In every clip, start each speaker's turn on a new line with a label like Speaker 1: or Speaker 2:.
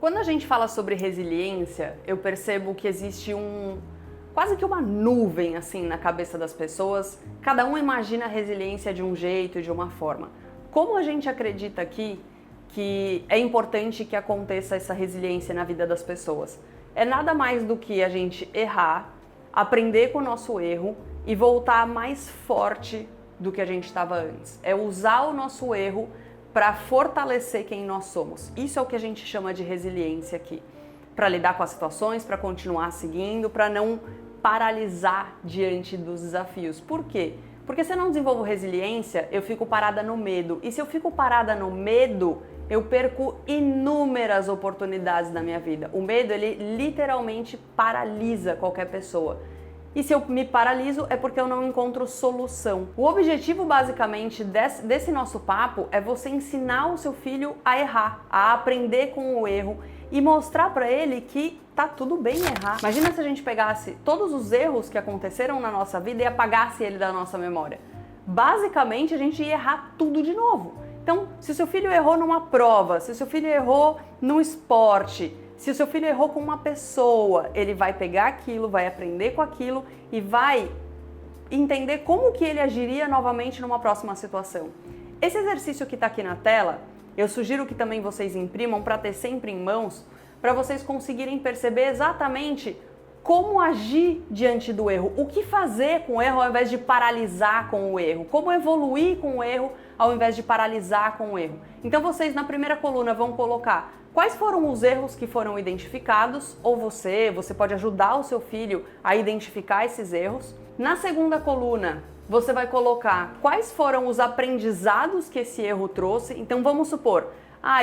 Speaker 1: Quando a gente fala sobre resiliência, eu percebo que existe quase que uma nuvem assim na cabeça das pessoas. Cada um imagina a resiliência de um jeito e de uma forma. Como a gente acredita aqui que é importante que aconteça essa resiliência na vida das pessoas? É nada mais do que a gente errar, aprender com o nosso erro e voltar mais forte do que a gente estava antes. É usar o nosso erro para fortalecer quem nós somos. Isso é o que a gente chama de resiliência aqui. Para lidar com as situações, para continuar seguindo, para não paralisar diante dos desafios. Por quê? Porque se eu não desenvolvo resiliência, eu fico parada no medo. E se eu fico parada no medo, eu perco inúmeras oportunidades na minha vida. O medo, ele literalmente paralisa qualquer pessoa. E se eu me paraliso é porque eu não encontro solução. O objetivo basicamente desse nosso papo é você ensinar o seu filho a errar, a aprender com o erro e mostrar para ele que tá tudo bem errar. Imagina se a gente pegasse todos os erros que aconteceram na nossa vida e apagasse ele da nossa memória. Basicamente a gente ia errar tudo de novo. Então, se o seu filho errou numa prova, se o seu filho errou num esporte, se o seu filho errou com uma pessoa, ele vai pegar aquilo, vai aprender com aquilo e vai entender como que ele agiria novamente numa próxima situação. Esse exercício que está aqui na tela, eu sugiro que também vocês imprimam para ter sempre em mãos, para vocês conseguirem perceber exatamente como agir diante do erro, o que fazer com o erro ao invés de paralisar com o erro, como evoluir com o erro ao invés de paralisar com o erro. Então vocês na primeira coluna vão colocar quais foram os erros que foram identificados, ou você pode ajudar o seu filho a identificar esses erros. Na segunda coluna, você vai colocar quais foram os aprendizados que esse erro trouxe. Então vamos supor,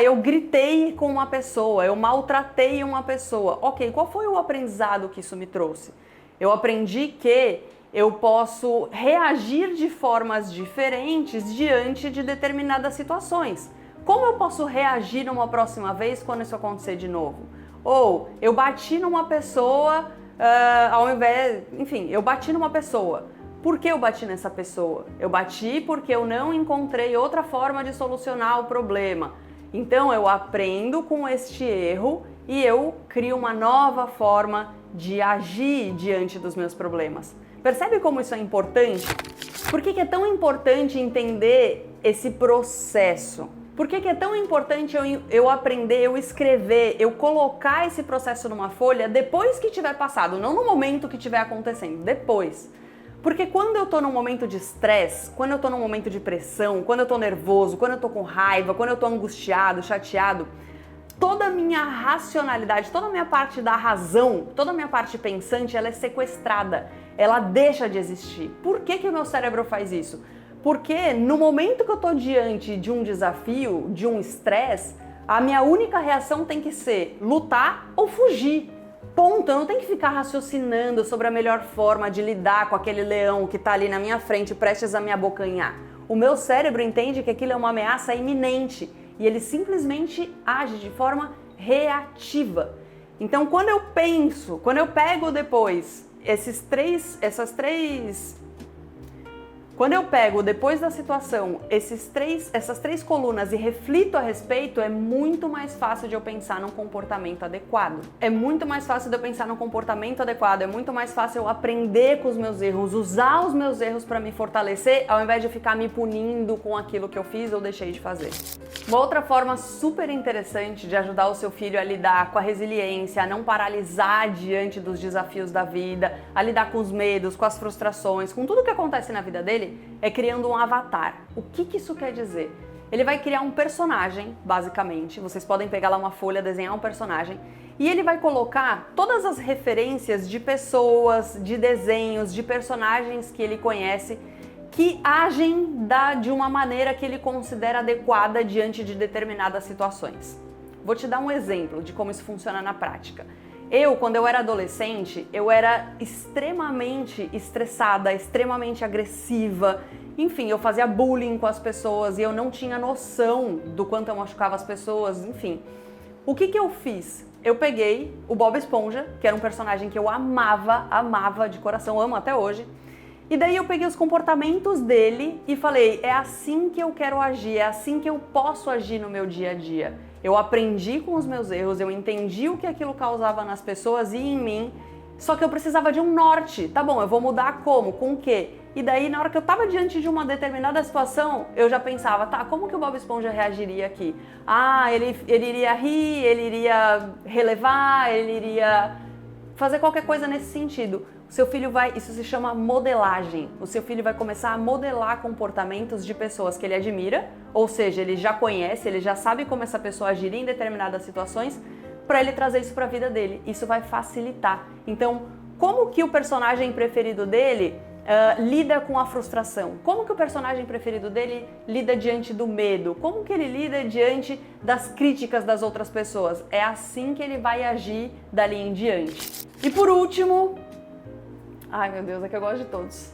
Speaker 1: eu gritei com uma pessoa, eu maltratei uma pessoa. Ok, qual foi o aprendizado que isso me trouxe? Eu aprendi que eu posso reagir de formas diferentes diante de determinadas situações. Como eu posso reagir uma próxima vez quando isso acontecer de novo? Ou eu bati numa pessoa, eu bati numa pessoa. Por que eu bati nessa pessoa? Eu bati porque eu não encontrei outra forma de solucionar o problema. Então eu aprendo com este erro e eu crio uma nova forma de agir diante dos meus problemas. Percebe como isso é importante? Por que é tão importante entender esse processo? Por que é tão importante eu aprender, eu escrever, eu colocar esse processo numa folha depois que tiver passado, não no momento que estiver acontecendo, depois. Porque quando eu tô num momento de estresse, quando eu tô num momento de pressão, quando eu tô nervoso, quando eu tô com raiva, quando eu tô angustiado, chateado, toda a minha racionalidade, toda a minha parte da razão, toda a minha parte pensante, ela é sequestrada, ela deixa de existir. Por que o meu cérebro faz isso? Porque no momento que eu tô diante de um desafio, de um estresse, a minha única reação tem que ser lutar ou fugir. Ponto, eu não tenho que ficar raciocinando sobre a melhor forma de lidar com aquele leão que tá ali na minha frente, prestes a me abocanhar. O meu cérebro entende que aquilo é uma ameaça iminente e ele simplesmente age de forma reativa. Então, quando eu pego depois Quando eu pego, depois da situação, essas três colunas e reflito a respeito, é muito mais fácil de eu pensar num comportamento adequado. É muito mais fácil de eu pensar num comportamento adequado, é muito mais fácil eu aprender com os meus erros, usar os meus erros para me fortalecer, ao invés de ficar me punindo com aquilo que eu fiz ou deixei de fazer. Uma outra forma super interessante de ajudar o seu filho a lidar com a resiliência, a não paralisar diante dos desafios da vida, a lidar com os medos, com as frustrações, com tudo que acontece na vida dele, é criando um avatar. O que isso quer dizer? Ele vai criar um personagem, basicamente. Vocês podem pegar lá uma folha, desenhar um personagem, e ele vai colocar todas as referências de pessoas, de desenhos, de personagens que ele conhece, que agem de uma maneira que ele considera adequada diante de determinadas situações. Vou te dar um exemplo de como isso funciona na prática. Quando eu era adolescente, eu era extremamente estressada, extremamente agressiva. Enfim, eu fazia bullying com as pessoas e eu não tinha noção do quanto eu machucava as pessoas, enfim. O que eu fiz? Eu peguei o Bob Esponja, que era um personagem que eu amava de coração, amo até hoje, E daí eu peguei os comportamentos dele e falei, é assim que eu quero agir, é assim que eu posso agir no meu dia a dia. Eu aprendi com os meus erros, eu entendi o que aquilo causava nas pessoas e em mim, só que eu precisava de um norte. Tá bom, eu vou mudar como? Com o quê? E daí, na hora que eu tava diante de uma determinada situação, eu já pensava, tá, como que o Bob Esponja reagiria aqui? Ah, ele iria rir, ele iria relevar, ele iria fazer qualquer coisa nesse sentido. O seu filho vai, isso se chama modelagem. O seu filho vai começar a modelar comportamentos de pessoas que ele admira, ou seja, ele já conhece, ele já sabe como essa pessoa agiria em determinadas situações, para ele trazer isso para a vida dele. Isso vai facilitar. Então, como que o personagem preferido dele lida com a frustração? Como que o personagem preferido dele lida diante do medo? Como que ele lida diante das críticas das outras pessoas? É assim que ele vai agir dali em diante. E por último... Ai meu Deus, é que eu gosto de todos.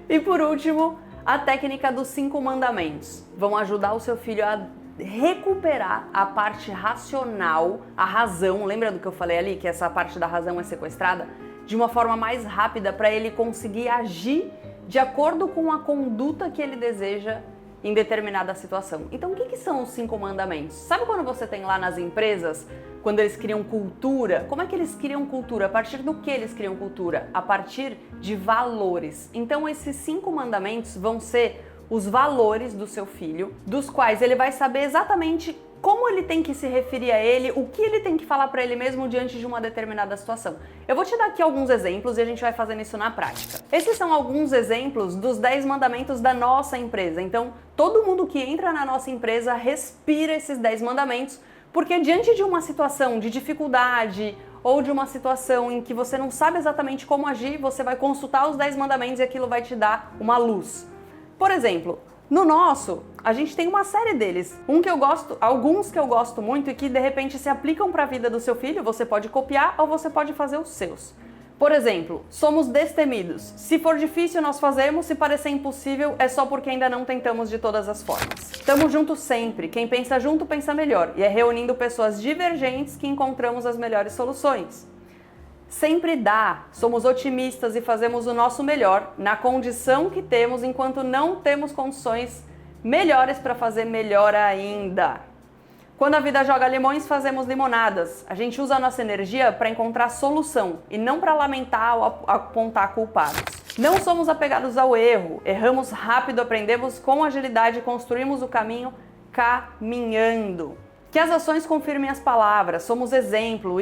Speaker 1: E por último, a técnica dos 5 mandamentos. Vão ajudar o seu filho a recuperar a parte racional, a razão. Lembra do que eu falei ali, que essa parte da razão é sequestrada? De uma forma mais rápida para ele conseguir agir de acordo com a conduta que ele deseja em determinada situação. Então, o que são os 5 mandamentos? Sabe quando você tem lá nas empresas, quando eles criam cultura? Como é que eles criam cultura? A partir do que eles criam cultura? A partir de valores. Então, esses 5 mandamentos vão ser os valores do seu filho, dos quais ele vai saber exatamente como ele tem que se referir a ele, o que ele tem que falar para ele mesmo diante de uma determinada situação. Eu vou te dar aqui alguns exemplos e a gente vai fazendo isso na prática. Esses são alguns exemplos dos 10 mandamentos da nossa empresa. Então, todo mundo que entra na nossa empresa respira esses 10 mandamentos, porque diante de uma situação de dificuldade ou de uma situação em que você não sabe exatamente como agir, você vai consultar os 10 mandamentos e aquilo vai te dar uma luz. Por exemplo, no nosso, a gente tem uma série deles. Alguns que eu gosto muito e que de repente se aplicam para a vida do seu filho, você pode copiar ou você pode fazer os seus. Por exemplo, somos destemidos. Se for difícil, nós fazemos. Se parecer impossível, é só porque ainda não tentamos de todas as formas. Tamo juntos sempre. Quem pensa junto, pensa melhor. E é reunindo pessoas divergentes que encontramos as melhores soluções. Sempre dá. Somos otimistas e fazemos o nosso melhor na condição que temos, enquanto não temos condições melhores para fazer melhor ainda. Quando a vida joga limões, fazemos limonadas. A gente usa a nossa energia para encontrar solução e não para lamentar ou apontar culpados. Não somos apegados ao erro. Erramos rápido, aprendemos com agilidade e construímos o caminho caminhando. Que as ações confirmem as palavras. Somos exemplo,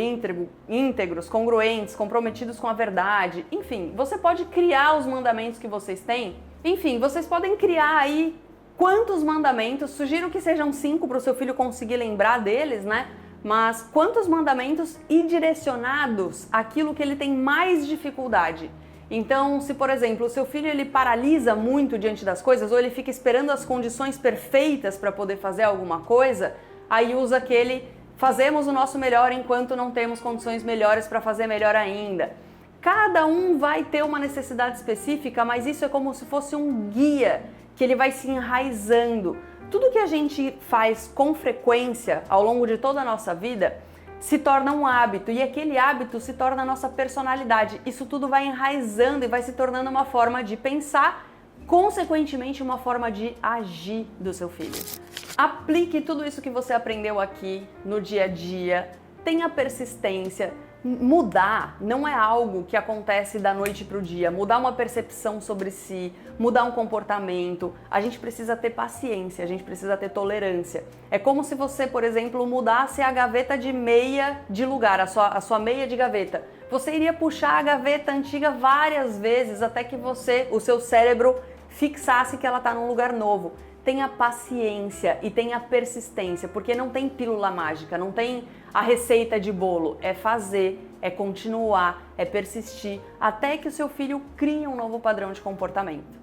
Speaker 1: íntegros, congruentes, comprometidos com a verdade. Enfim, você pode criar os mandamentos que vocês têm. Enfim, vocês podem criar aí quantos mandamentos, sugiro que sejam 5 para o seu filho conseguir lembrar deles, né? Mas quantos mandamentos e direcionados àquilo que ele tem mais dificuldade. Então, se por exemplo, o seu filho ele paralisa muito diante das coisas ou ele fica esperando as condições perfeitas para poder fazer alguma coisa, aí usa aquele fazemos o nosso melhor enquanto não temos condições melhores para fazer melhor ainda. Cada um vai ter uma necessidade específica, mas isso é como se fosse um guia que ele vai se enraizando. Tudo que a gente faz com frequência ao longo de toda a nossa vida se torna um hábito e aquele hábito se torna a nossa personalidade. Isso tudo vai enraizando e vai se tornando uma forma de pensar, consequentemente uma forma de agir do seu filho. Aplique tudo isso que você aprendeu aqui no dia a dia, tenha persistência. Mudar não é algo que acontece da noite para o dia. Mudar uma percepção sobre si, mudar um comportamento, a gente precisa ter paciência, a gente precisa ter tolerância. É como se você, por exemplo, mudasse a gaveta de meia de lugar, a sua meia de gaveta. Você iria puxar a gaveta antiga várias vezes até que o seu cérebro fixasse que ela está num lugar novo. Tenha paciência e tenha persistência, porque não tem pílula mágica, não tem a receita de bolo. É fazer, é continuar, é persistir, até que o seu filho crie um novo padrão de comportamento.